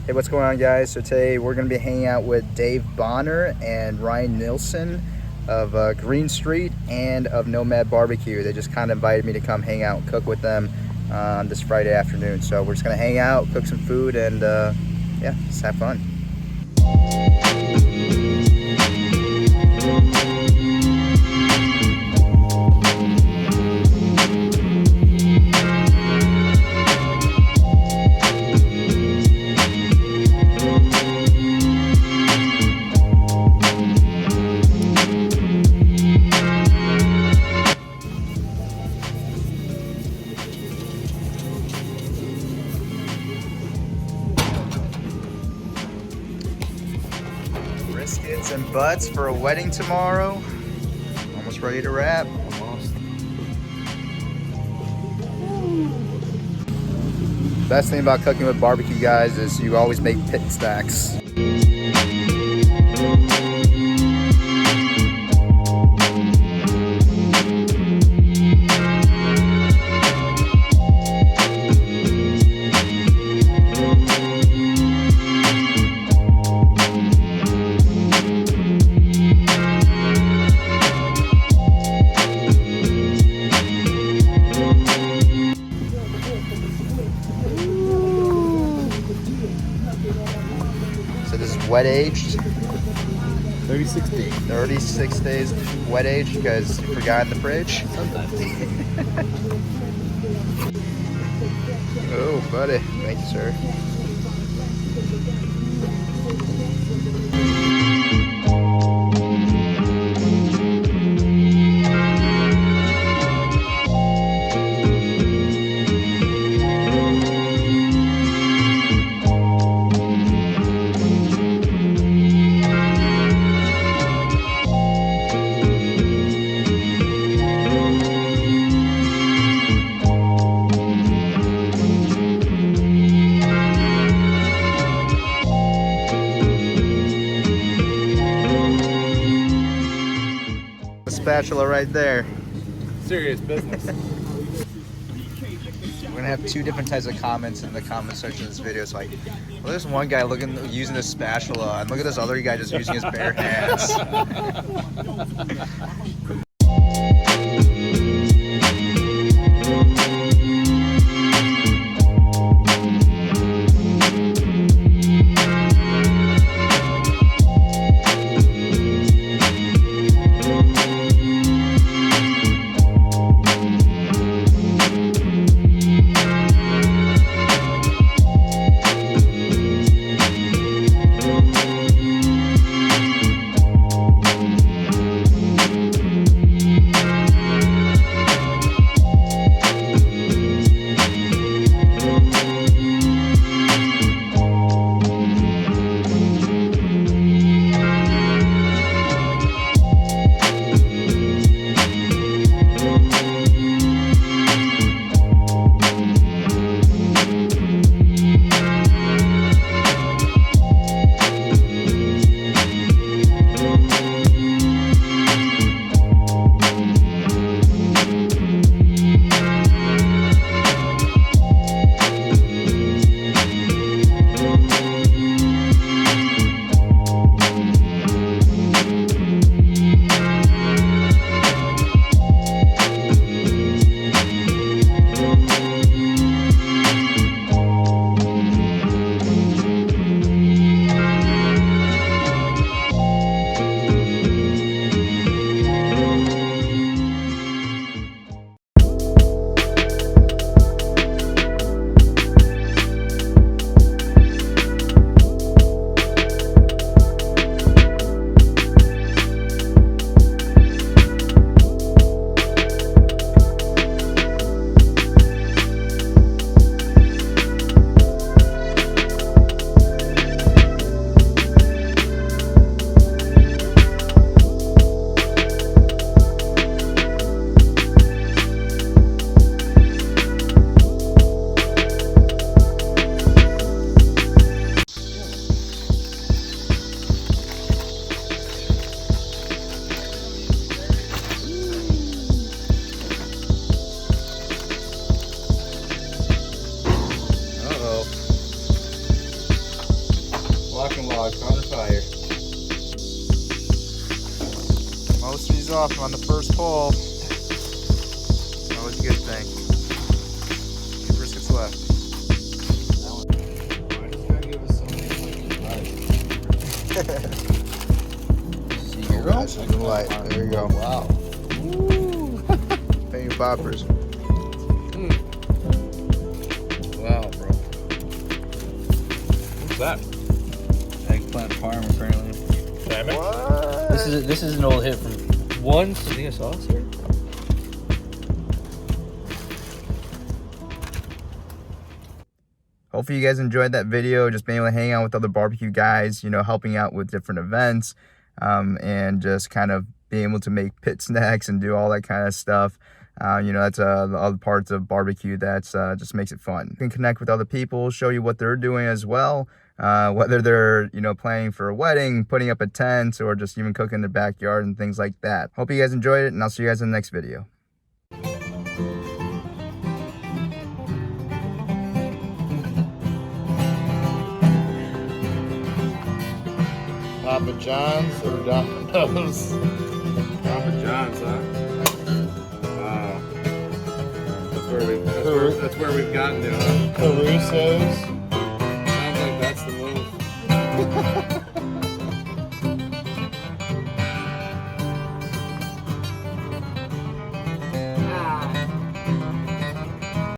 Hey, what's going on, guys? So today we're going to be hanging out with Dave Bonner and Ryan Nilsson of Green Street and of Nomad BBQ. They just kind of invited me to come hang out and cook with them on this Friday afternoon. So we're just going to hang out, cook some food, and yeah, just have fun. Briskets and butts for a wedding tomorrow. Almost ready to wrap. Almost. Best thing about cooking with barbecue, guys, is you always make pit stacks. So this is wet aged. 36 days. 36 days wet aged because you forgot in the fridge. Sometimes. Oh, buddy. Thank you, sir. The spatula right there. Serious business. We're gonna have two different types of comments in the comment section of this video. It's like, well, there's one guy using this spatula, and look at this other guy just using his bare hands. Locking logs on fire. Most of these off on the first pull. Always a good thing. 2 briskets left. Why does God give us so many fucking rice? Here goes the light. There you go. Wow. Paying poppers. Wow, bro. What's that? Eggplant farm, apparently. Salmon? What? This is an old hit from one Sardina sauce here. Hopefully you guys enjoyed that video, just being able to hang out with other barbecue guys, you know, helping out with different events, and just kind of being able to make pit snacks and do all that kind of stuff. You know, that's the other parts of barbecue that's just makes it fun. You can connect with other people, show you what they're doing as well, whether they're, you know, planning for a wedding, putting up a tent, or just even cooking in their backyard and things like that. Hope you guys enjoyed it, and I'll see you guys in the next video. Papa John's or Domino's? Papa John's, huh? Wow. That's where we've gotten to, huh? Caruso's. Sounds like that's the move.